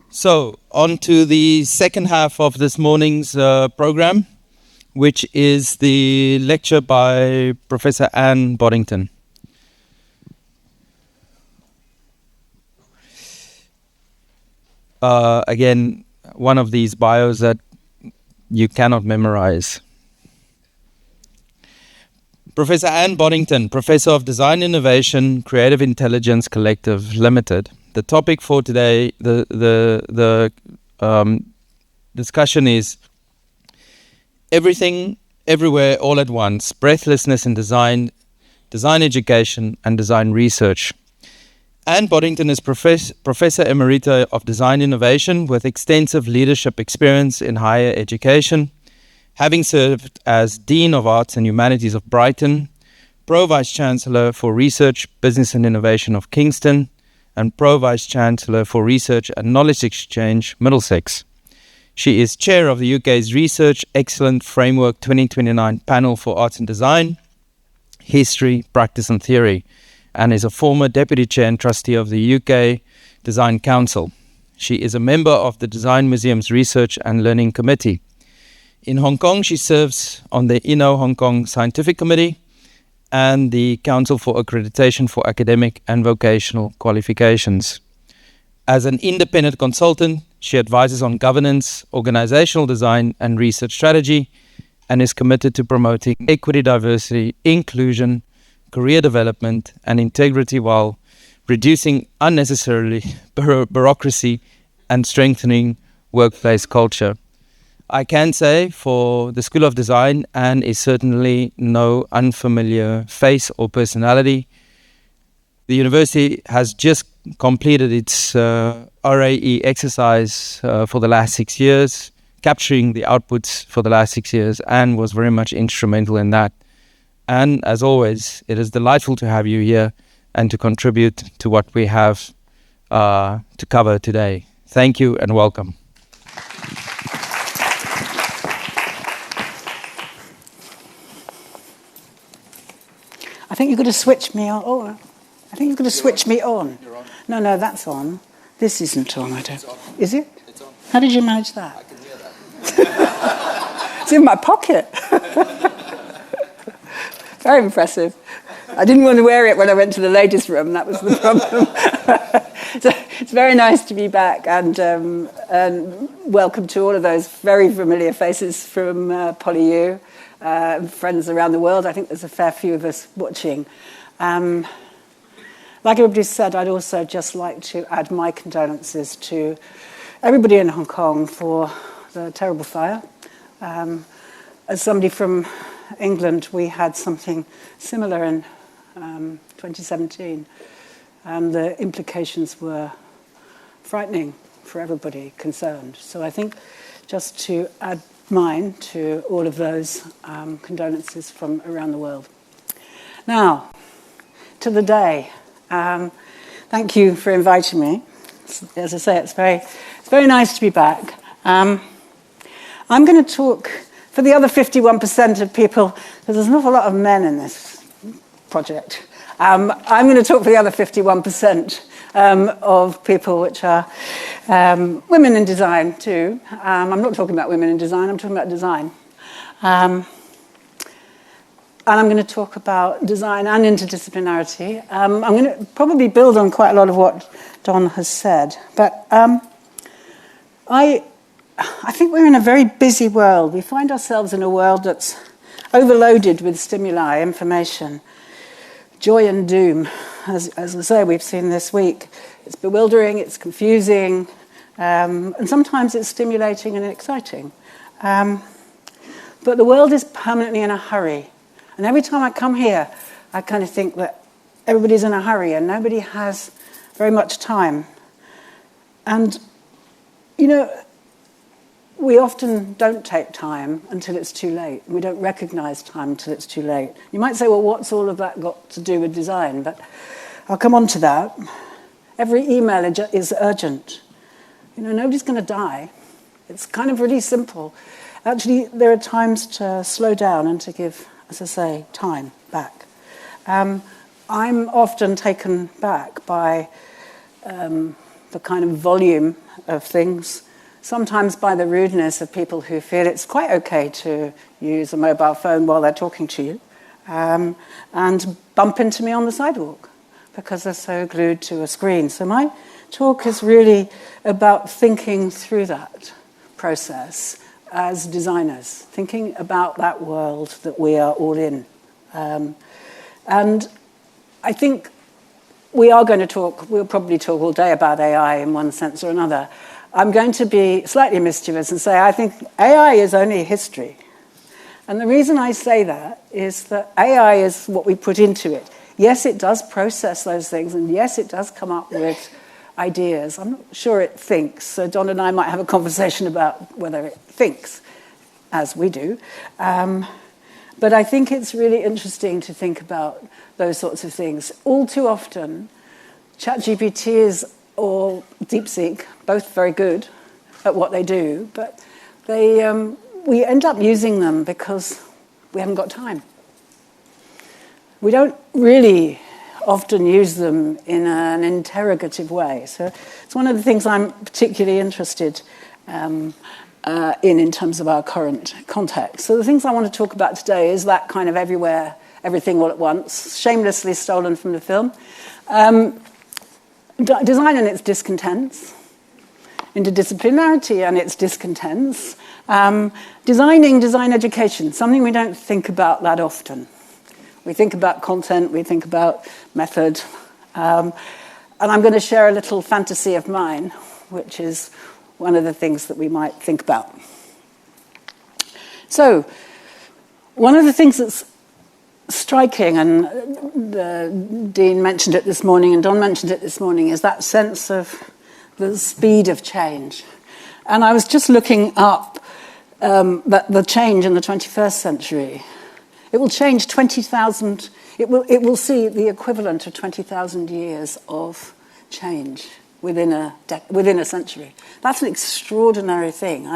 So, on to the second half of this morning's program, which is the lecture by Professor Anne Boddington. Again, one of these bios that you cannot memorize. Professor Anne Boddington, Professor of Design Innovation, Creative Intelligence Collective Limited. The topic for today, the discussion is Everything, Everywhere, All at Once, Breathlessness in Design, Design Education and Design Research. Anne Boddington is Professor Emerita of Design Innovation with extensive leadership experience in higher education, having served as Dean of Arts and Humanities of Brighton, Pro-Vice-Chancellor for Research, Business and Innovation of Kingston, and Pro-Vice-Chancellor for Research and Knowledge Exchange, Middlesex. She is Chair of the UK's Research Excellence Framework 2029 Panel for Arts and Design, History, Practice and Theory, and is a former Deputy Chair and Trustee of the UK Design Council. She is a member of the Design Museum's Research and Learning Committee. In Hong Kong, she serves on the Inno Hong Kong Scientific Committee and the Council for Accreditation for Academic and Vocational Qualifications. As an independent consultant, she advises on governance, organizational design and research strategy, and is committed to promoting equity, diversity, inclusion, career development and integrity while reducing unnecessarily bureaucracy and strengthening workplace culture. I can say for the School of Design, Anne is certainly no unfamiliar face or personality. The university has just completed its RAE exercise for the last 6 years, capturing the outputs for the last 6 years. Anne was very much instrumental in that. And as always, it is delightful to have you here and to contribute to what we have to cover today. Thank you and welcome. I think you're going to switch me on. Oh, I think you're going to switch me on. You're on. No, that's on. This isn't on, I don't. It's on. Is it? It's on. How did you manage that? I can hear that. It's in my pocket. Very impressive. I didn't want to wear it when I went to the ladies' room. That was the problem. So it's very nice to be back, and welcome to all of those very familiar faces from PolyU, friends around the world. I think there's a fair few of us watching. Like everybody said, I'd also just like to add my condolences to everybody in Hong Kong for the terrible fire. As somebody from England, we had something similar in 2017, and the implications were frightening for everybody concerned. So I think just to add mine to all of those condolences from around the world. Now, to the day. Thank you for inviting me. As I say, it's very nice to be back. I'm going to talk for the other 51% of people, because there's an awful lot of men in this project. I'm going to talk for the other 51% of people, which are women in design too. I'm not talking about women in design, I'm talking about design. And I'm going to talk about design and interdisciplinarity. I'm going to probably build on quite a lot of what Don has said. But I think we're in a very busy world. We find ourselves in a world that's overloaded with stimuli, information, joy and doom. As I say, we've seen this week. It's bewildering, it's confusing, and sometimes it's stimulating and exciting. But the world is permanently in a hurry. And every time I come here, I kind of think that everybody's in a hurry and nobody has very much time. And, you know, we often don't take time until it's too late. We don't recognize time until it's too late. You might say, well, what's all of that got to do with design? But I'll come on to that. Every email is urgent. You know, nobody's going to die. It's kind of really simple. Actually, there are times to slow down and to give, as I say, time back. I'm often taken back by the kind of volume of things, sometimes by the rudeness of people who feel it's quite okay to use a mobile phone while they're talking to you, and bump into me on the sidewalk because they're so glued to a screen. So my talk is really about thinking through that process as designers, thinking about that world that we are all in. And I think we'll probably talk all day about AI in one sense or another. I'm going to be slightly mischievous and say I think AI is only history. And the reason I say that is that AI is what we put into it. Yes, it does process those things, and yes, it does come up with ideas. I'm not sure it thinks, so Don and I might have a conversation about whether it thinks, as we do. But I think it's really interesting to think about those sorts of things. All too often, ChatGPT or DeepSeek, both very good at what they do, but we end up using them because we haven't got time. We don't really often use them in an interrogative way. So it's one of the things I'm particularly interested in terms of our current context. So the things I want to talk about today is that kind of everywhere, everything all at once, shamelessly stolen from the film. Design and its discontents, interdisciplinarity and its discontents, design education, something we don't think about that often. We think about content, we think about method, and I'm going to share a little fantasy of mine, which is one of the things that we might think about. So, one of the things that's striking, and Dean mentioned it this morning, and Don mentioned it this morning, is that sense of the speed of change. And I was just looking up the change in the 21st century. It will change 20,000, it will see the equivalent of 20,000 years of change within a century. That's an extraordinary thing.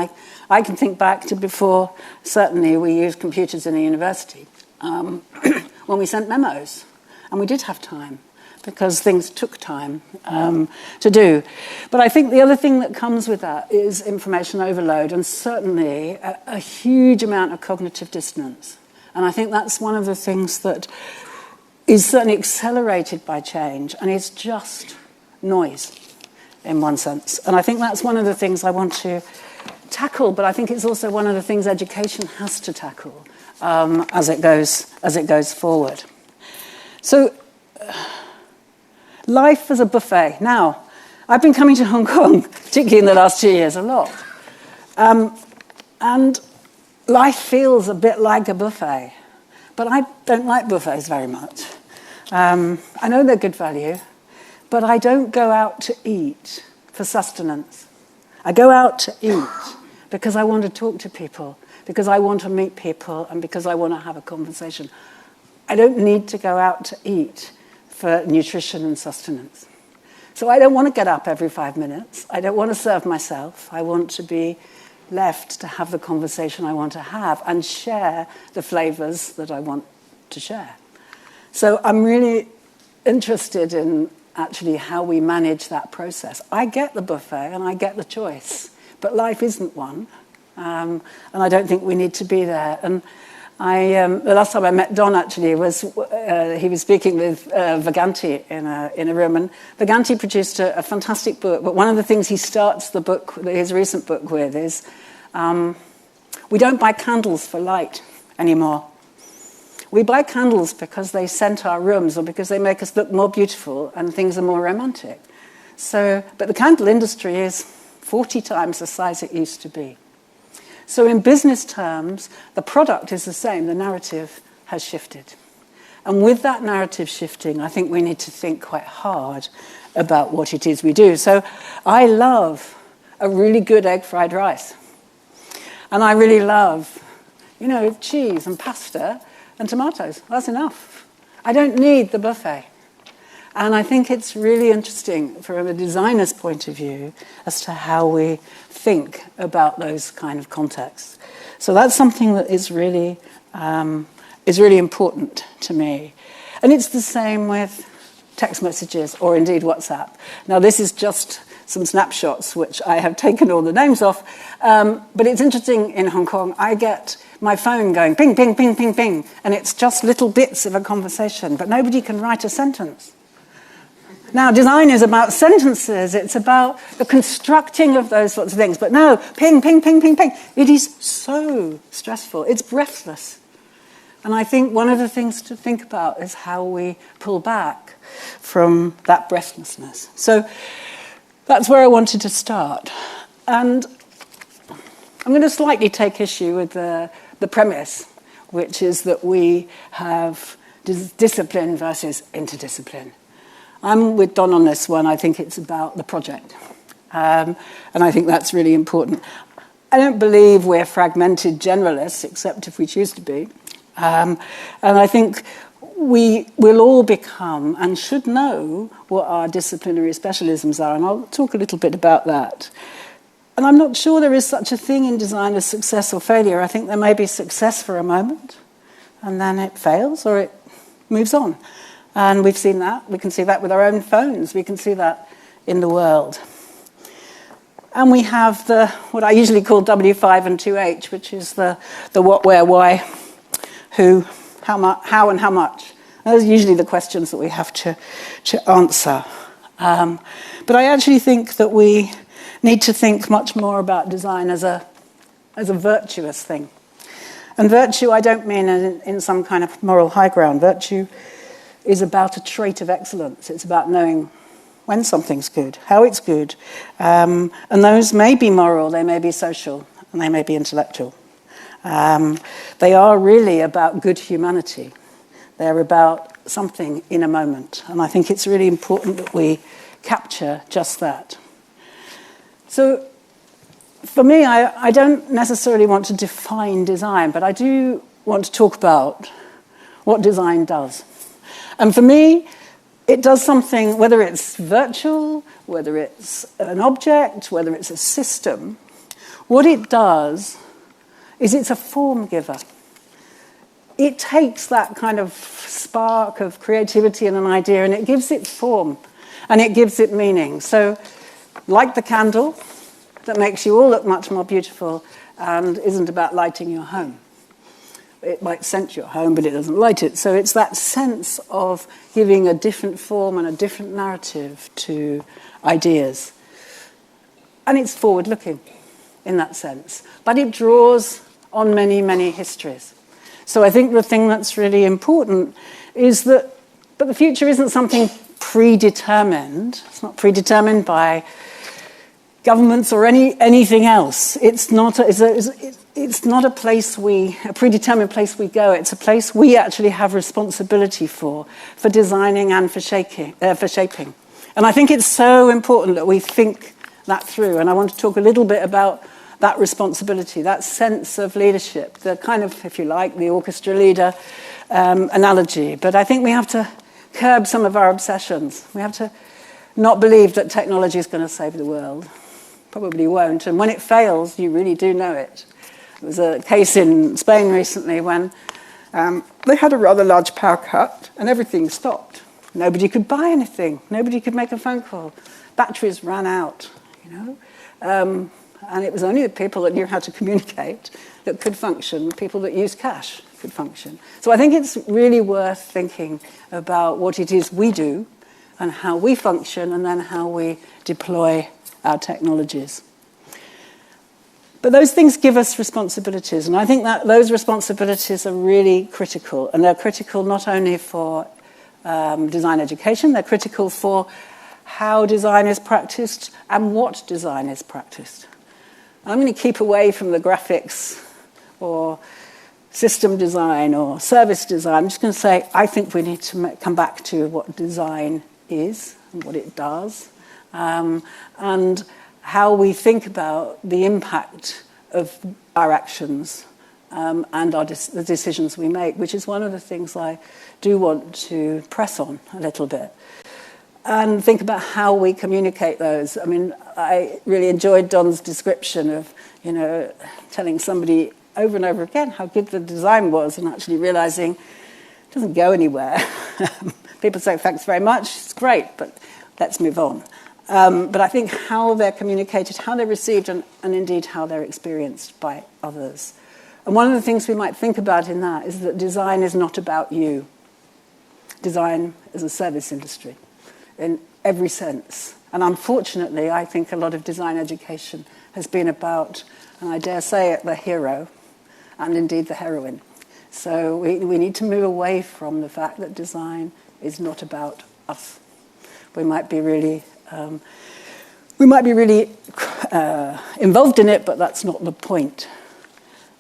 I can think back to before, certainly we used computers in a university, when we sent memos, and we did have time, because things took time to do. But I think the other thing that comes with that is information overload, and certainly a huge amount of cognitive dissonance. And I think that's one of the things that is certainly accelerated by change, and it's just noise, in one sense. And I think that's one of the things I want to tackle, but I think it's also one of the things education has to tackle as it goes forward. So, life as a buffet. Now, I've been coming to Hong Kong, particularly in the last 2 years, a lot. And life feels a bit like a buffet. But I don't like buffets very much. I know they're good value, but I don't go out to eat for sustenance. I go out to eat because I want to talk to people, because I want to meet people, and because I want to have a conversation. I don't need to go out to eat for nutrition and sustenance. So I don't want to get up every 5 minutes. I don't want to serve myself. I want to be left to have the conversation I want to have and share the flavors that I want to share. So I'm really interested in actually how we manage that process. I get the buffet and I get the choice, but life isn't one, and I don't think we need to be there. And the last time I met Don actually was he was speaking with Vaganti in a room, and Vaganti produced a fantastic book. But one of the things he starts his recent book with is we don't buy candles for light anymore. We buy candles because they scent our rooms or because they make us look more beautiful and things are more romantic. But the candle industry is 40 times the size it used to be. So in business terms, the product is the same, the narrative has shifted. And with that narrative shifting, I think we need to think quite hard about what it is we do. So I love a really good egg fried rice. And I really love, cheese and pasta and tomatoes. That's enough. I don't need the buffet. And I think it's really interesting from a designer's point of view as to how we think about those kind of contexts. So that's something that is really important to me. And it's the same with text messages or indeed WhatsApp. Now this is just some snapshots, which I have taken all the names off. But it's interesting in Hong Kong, I get my phone going ping, ping, ping, ping, ping, and it's just little bits of a conversation, but nobody can write a sentence. Now, design is about sentences. It's about the constructing of those sorts of things. But no, ping, ping, ping, ping, ping. It is so stressful. It's breathless. And I think one of the things to think about is how we pull back from that breathlessness. So that's where I wanted to start. And I'm going to slightly take issue with the premise, which is that we have discipline versus interdiscipline. I'm with Don on this one. I think it's about the project. And I think that's really important. I don't believe we're fragmented generalists, except if we choose to be. And I think we will all become and should know what our disciplinary specialisms are. And I'll talk a little bit about that. And I'm not sure there is such a thing in design as success or failure. I think there may be success for a moment, and then it fails or it moves on. And we've seen that. We can see that with our own phones. We can see that in the world. And we have what I usually call W5 and 2H, which is the what, where, why, who, how and how much. Those are usually the questions that we have to answer. But I actually think that we need to think much more about design as a virtuous thing. And virtue, I don't mean in some kind of moral high ground. Virtue is about a trait of excellence. It's about knowing when something's good, how it's good. And those may be moral, they may be social, and they may be intellectual. They are really about good humanity. They're about something in a moment. And I think it's really important that we capture just that. So for me, I don't necessarily want to define design, but I do want to talk about what design does. And for me, it does something, whether it's virtual, whether it's an object, whether it's a system, what it does is it's a form giver. It takes that kind of spark of creativity and an idea and it gives it form and it gives it meaning. So, like the candle that makes you all look much more beautiful and isn't about lighting your home. It might scent your home, but it doesn't light it. So it's that sense of giving a different form and a different narrative to ideas. And it's forward-looking in that sense. But it draws on many, many histories. So I think the thing that's really important is that but the future isn't something predetermined. It's not predetermined by governments or anything else. It's not a place a predetermined place we go. It's a place we actually have responsibility for designing and for shaping. And I think it's so important that we think that through. And I want to talk a little bit about that responsibility, that sense of leadership, the kind of, if you like, the orchestra leader analogy. But I think we have to curb some of our obsessions. We have to not believe that technology is going to save the world. Probably won't. And when it fails, you really do know it. There was a case in Spain recently when they had a rather large power cut and everything stopped. Nobody could buy anything. Nobody could make a phone call. Batteries ran out, and it was only the people that knew how to communicate that could function. The people that used cash could function. So I think it's really worth thinking about what it is we do and how we function and then how we deploy our technologies. But those things give us responsibilities, and I think that those responsibilities are really critical, and they're critical not only for design education, they're critical for how design is practiced and what design is practiced. I'm going to keep away from the graphics or system design or service design. I'm just going to say I think we need to come back to what design is and what it does. And how we think about the impact of our actions and the decisions we make, which is one of the things I do want to press on a little bit. And think about how we communicate those. I mean, I really enjoyed Don's description of, telling somebody over and over again how good the design was and actually realizing it doesn't go anywhere. People say, thanks very much, it's great, but let's move on. But I think how they're communicated, how they're received, and indeed how they're experienced by others. And one of the things we might think about in that is that design is not about you. Design is a service industry in every sense. And unfortunately, I think a lot of design education has been about, and I dare say it, the hero, and indeed the heroine. So we need to move away from the fact that design is not about us. We might be really involved in it, but that's not the point.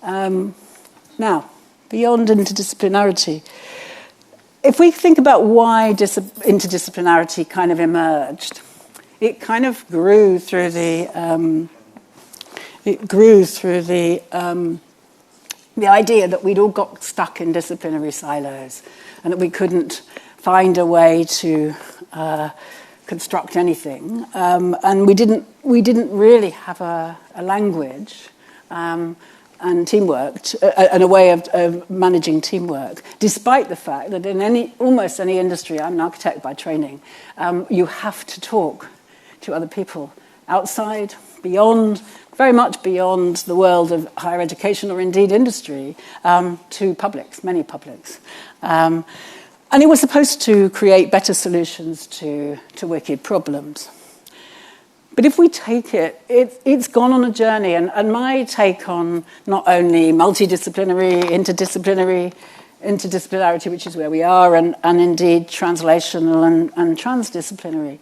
Now, beyond interdisciplinarity, if we think about why interdisciplinarity kind of emerged, it kind of grew through the idea that we'd all got stuck in disciplinary silos and that we couldn't find a way to construct anything, and we didn't really have a language and teamwork and a way of managing teamwork, despite the fact that in almost any industry, I'm an architect by training, you have to talk to other people outside, beyond, very much beyond the world of higher education or indeed industry, to publics, many publics. And it was supposed to create better solutions to wicked problems. But if we take it, it's gone on a journey, and my take on not only multidisciplinary, interdisciplinarity, which is where we are, and indeed translational and transdisciplinary,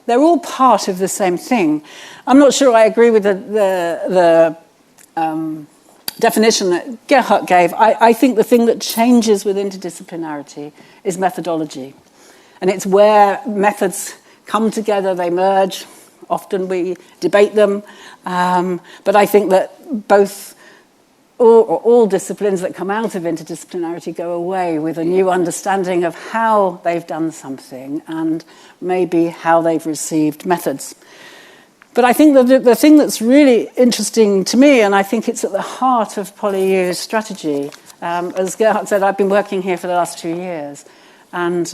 they're all part of the same thing. I'm not sure I agree with the definition that Gerhard gave. I think the thing that changes with interdisciplinarity is methodology. And it's where methods come together, they merge. Often we debate them. But I think that all disciplines that come out of interdisciplinarity go away with a new understanding of how they've done something and maybe how they've received methods. But I think that the thing that's really interesting to me, and I think it's at the heart of PolyU's strategy, as Gerhard said, I've been working here for the last 2 years. And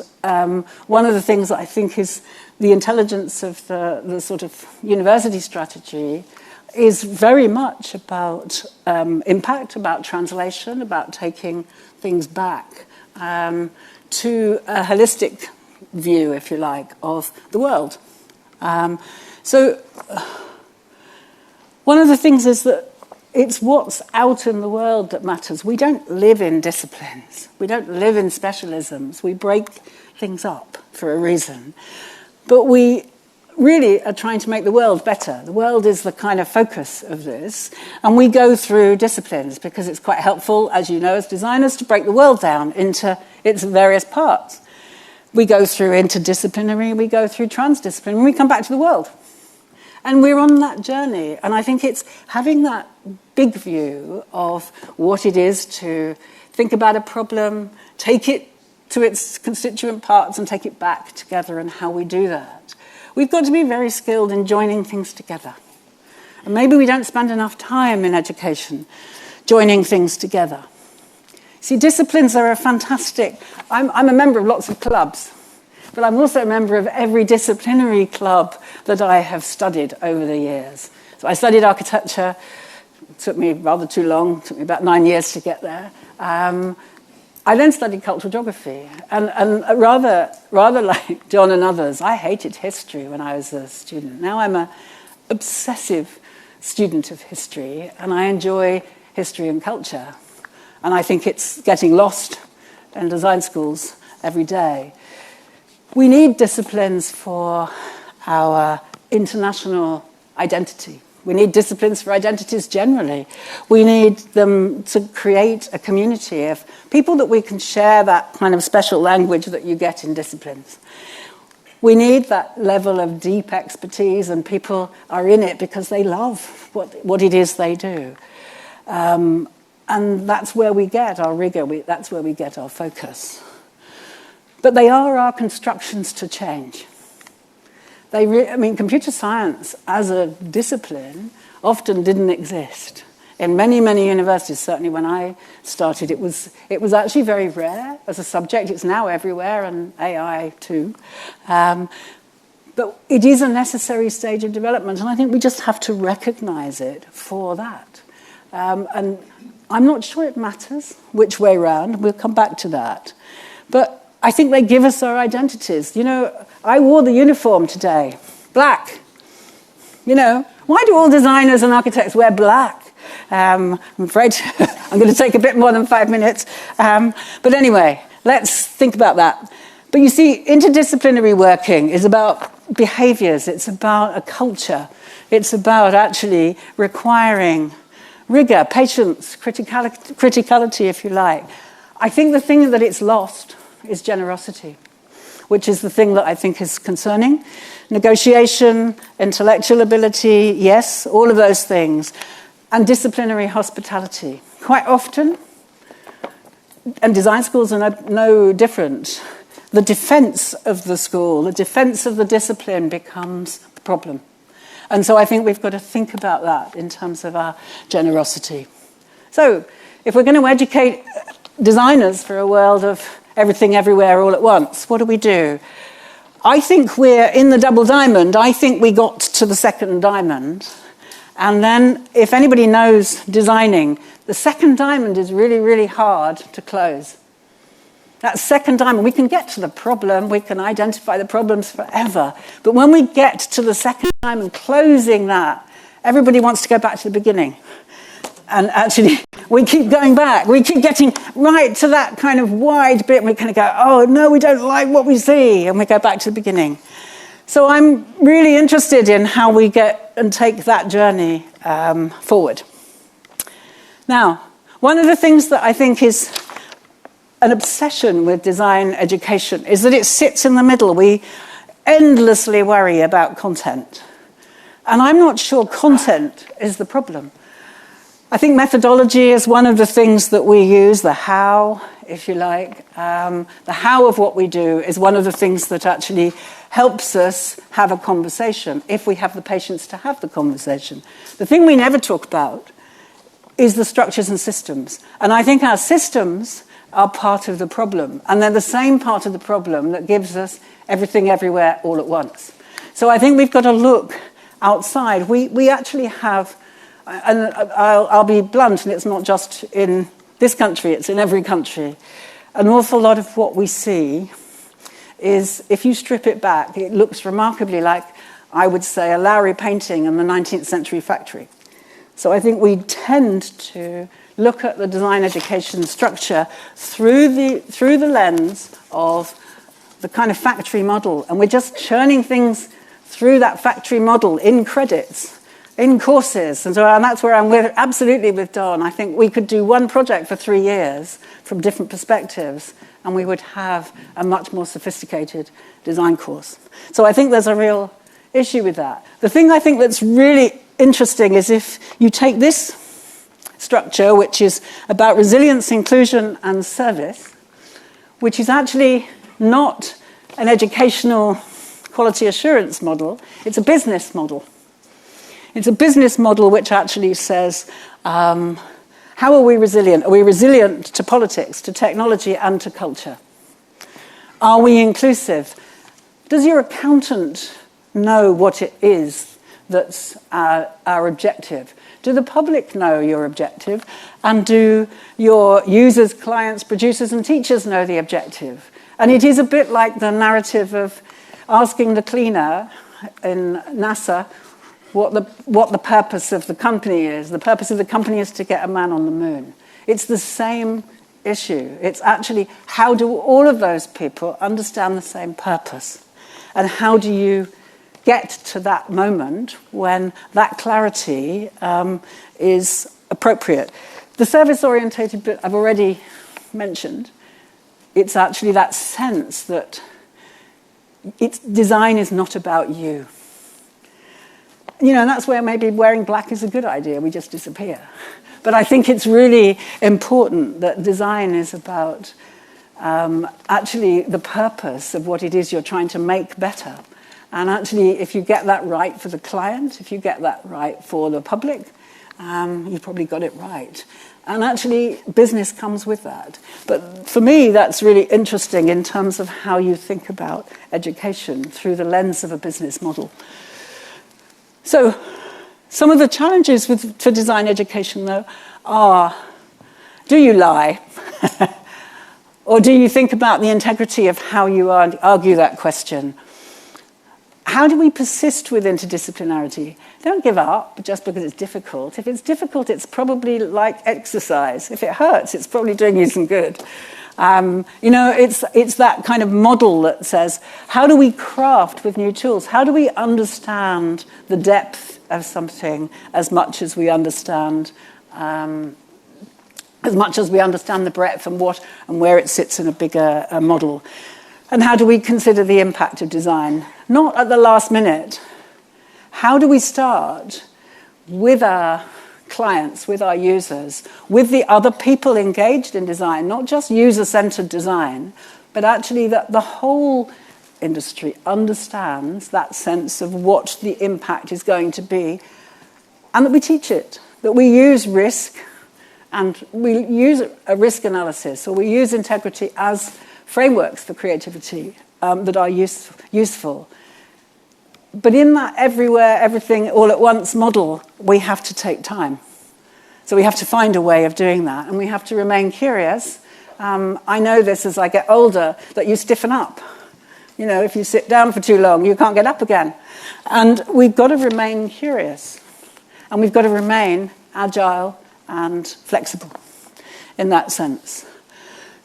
one of the things that I think is the intelligence of the sort of university strategy is very much about impact, about translation, about taking things back to a holistic view, if you like, of the world. So one of the things is that it's what's out in the world that matters. We don't live in disciplines. We don't live in specialisms. We break things up for a reason. But we really are trying to make the world better. The world is the kind of focus of this. And we go through disciplines because it's quite helpful, as you know, as designers, to break the world down into its various parts. We go through interdisciplinary, we go through transdisciplinary, and we come back to the world. And we're on that journey. And I think it's having that big view of what it is to think about a problem, take it to its constituent parts and take it back together, and how we do that. We've got to be very skilled in joining things together. And maybe we don't spend enough time in education joining things together. See, disciplines are a fantastic... I'm a member of lots of clubs, but I'm also a member of every disciplinary club that I have studied over the years. So I studied architecture. It took me rather too long. It took me about 9 years to get there. I then studied cultural geography. And rather like John and others, I hated history when I was a student. Now I'm an obsessive student of history, and I enjoy history and culture. And I think it's getting lost in design schools every day. We need disciplines for our international identity. We need disciplines for identities generally. We need them to create a community of people that we can share that kind of special language that you get in disciplines. We need that level of deep expertise, and people are in it because they love what it is they do. And that's where we get our rigor, that's where we get our focus. But they are our constructions to change. Computer science as a discipline often didn't exist. In many, many universities, certainly when I started, it was actually very rare as a subject. It's now everywhere, and AI too. But But it is a necessary stage of development, and I think we just have to recognize it for that. And I'm not sure it matters which way round. We'll come back to that. But I think they give us our identities. You know, I wore the uniform today, black. You know, why do all designers and architects wear black? I'm afraid I'm going to take a bit more than 5 minutes. But anyway, let's think about that. But you see, interdisciplinary working is about behaviors. It's about a culture. It's about actually requiring rigor, patience, criticality, if you like. I think the thing that it's lost is generosity, which is the thing that I think is concerning. Negotiation, intellectual ability, yes, all of those things. And disciplinary hospitality. Quite often, and design schools are no different, the defense of the school, the defense of the discipline becomes the problem. And so I think we've got to think about that in terms of our generosity. So if we're going to educate designers for a world of everything, everywhere, all at once, what do? I think we're in the double diamond. I think we got to the second diamond. And then if anybody knows designing, the second diamond is really, really hard to close. That second diamond, we can get to the problem, we can identify the problems forever. But when we get to the second diamond, closing that, everybody wants to go back to the beginning. And actually, we keep going back. We keep getting right to that kind of wide bit, and we kind of go, oh, no, we don't like what we see, and we go back to the beginning. So I'm really interested in how we get and take that journey forward. Now, one of the things that I think is an obsession with design education is that it sits in the middle. We endlessly worry about content. And I'm not sure content is the problem. I think methodology is one of the things that we use, the how, if you like. The how of what we do is one of the things that actually helps us have a conversation, if we have the patience to have the conversation. The thing we never talk about is the structures and systems. And I think our systems are part of the problem. And they're the same part of the problem that gives us everything, everywhere, all at once. So I think we've got to look outside. We actually have, and I'll be blunt, and it's not just in this country, it's in every country. An awful lot of what we see is, if you strip it back, it looks remarkably like, I would say, a Lowry painting in the 19th century factory. So I think we tend to look at the design education structure through the lens of the kind of factory model. And we're just churning things through that factory model in credits, in courses. And that's where I'm absolutely with Don. I think we could do one project for 3 years from different perspectives, and we would have a much more sophisticated design course. So I think there's a real issue with that. The thing I think that's really interesting is if you take this structure, which is about resilience, inclusion, and service, which is actually not an educational quality assurance model, it's a business model. It's a business model which actually says, how are we resilient? Are we resilient to politics, to technology, and to culture? Are we inclusive? Does your accountant know what it is that's our objective? Do the public know your objective? And do your users, clients, producers, and teachers know the objective? And it is a bit like the narrative of asking the cleaner in NASA what the purpose of the company is. The purpose of the company is to get a man on the moon. It's the same issue. It's actually, how do all of those people understand the same purpose? And how do you get to that moment when that clarity is appropriate? The service-orientated bit I've already mentioned. It's actually that sense that design is not about you. You know, and that's where maybe wearing black is a good idea. We just disappear. But I think it's really important that design is about actually the purpose of what it is you're trying to make better. And actually, if you get that right for the client, if you get that right for the public, you've probably got it right. And actually, business comes with that. But for me, that's really interesting in terms of how you think about education through the lens of a business model. So, some of the challenges for design education, though, are, do you lie? Or do you think about the integrity of how you argue that question? How do we persist with interdisciplinarity? Don't give up just because it's difficult. If it's difficult, it's probably like exercise. If it hurts, it's probably doing you some good. It's that kind of model that says, how do we craft with new tools? How do we understand the depth of something as much as we understand the breadth and where it sits in a bigger model? And how do we consider the impact of design? Not at the last minute. How do we start with our clients, with our users, with the other people engaged in design, not just user-centered design, but actually that the whole industry understands that sense of what the impact is going to be, and that we teach it, that we use risk, and we use a risk analysis, or we use integrity as frameworks for creativity that are useful. But in that everywhere, everything, all at once model, we have to take time. So we have to find a way of doing that, and we have to remain curious. I know this as I get older, that you stiffen up. You know, if you sit down for too long, you can't get up again. And we've got to remain curious, and we've got to remain agile and flexible in that sense.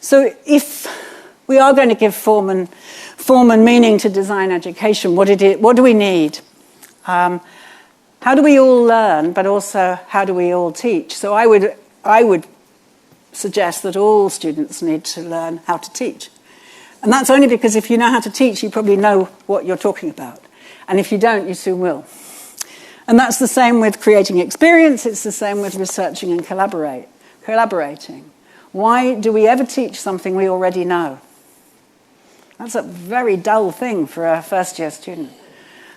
So if we are going to give form and meaning to design education, what do we need? How do we all learn, but also how do we all teach? So I would suggest that all students need to learn how to teach. And that's only because if you know how to teach, you probably know what you're talking about. And if you don't, you soon will. And that's the same with creating experience. It's the same with researching and collaborating. Why do we ever teach something we already know? That's a very dull thing for a first-year student.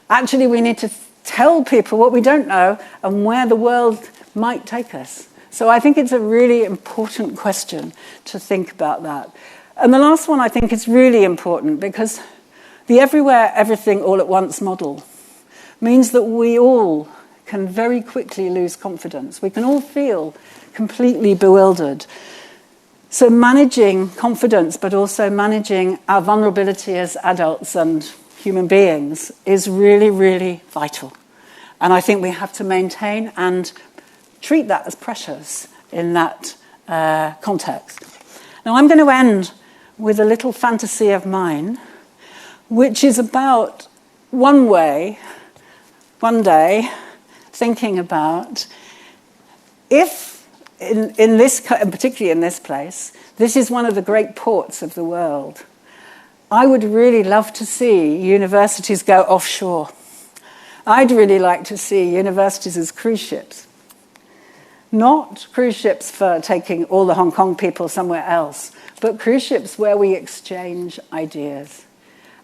Actually, we need to tell people what we don't know and where the world might take us. So I think it's a really important question to think about that. And the last one I think is really important because the everywhere, everything, all at once model means that we all can very quickly lose confidence. We can all feel completely bewildered. So managing confidence, but also managing our vulnerability as adults and human beings is really, really vital. And I think we have to maintain and treat that as precious in that context. Now, I'm going to end with a little fantasy of mine, which is about one day, thinking about if in this, and particularly in this place, this is one of the great ports of the world. I would really love to see universities go offshore. I'd really like to see universities as cruise ships. Not cruise ships for taking all the Hong Kong people somewhere else, but cruise ships where we exchange ideas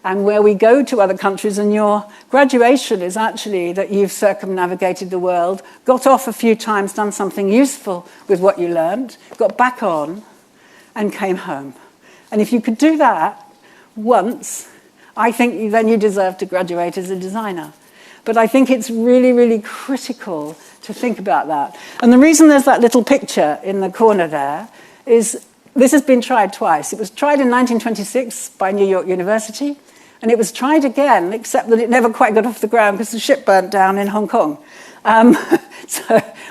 and where we go to other countries, and your graduation is actually that you've circumnavigated the world, got off a few times, done something useful with what you learned, got back on, and came home. And if you could do that once, I think then you deserve to graduate as a designer. But I think it's really, really critical to think about that. And the reason there's that little picture in the corner there is this has been tried twice. It was tried in 1926 by New York University, and it was tried again, except that it never quite got off the ground because the ship burnt down in Hong Kong,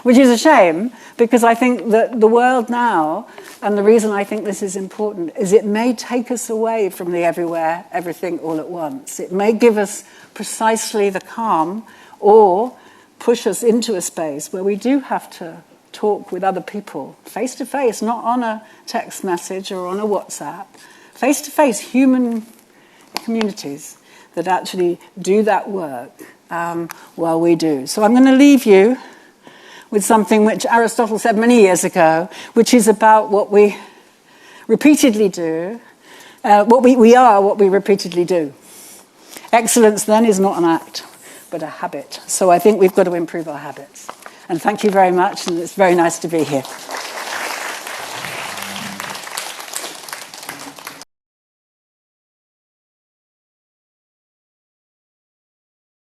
which is a shame, because I think that the world now, and the reason I think this is important, is it may take us away from the everywhere, everything, all at once. It may give us precisely the calm, or push us into a space where we do have to talk with other people, face-to-face, not on a text message or on a WhatsApp, face-to-face human communities that actually do that work while we do. So I'm going to leave you with something which Aristotle said many years ago, which is about what we repeatedly do, we are what we repeatedly do. Excellence, then, is not an act, but a habit. So I think we've got to improve our habits. And thank you very much, and it's very nice to be here.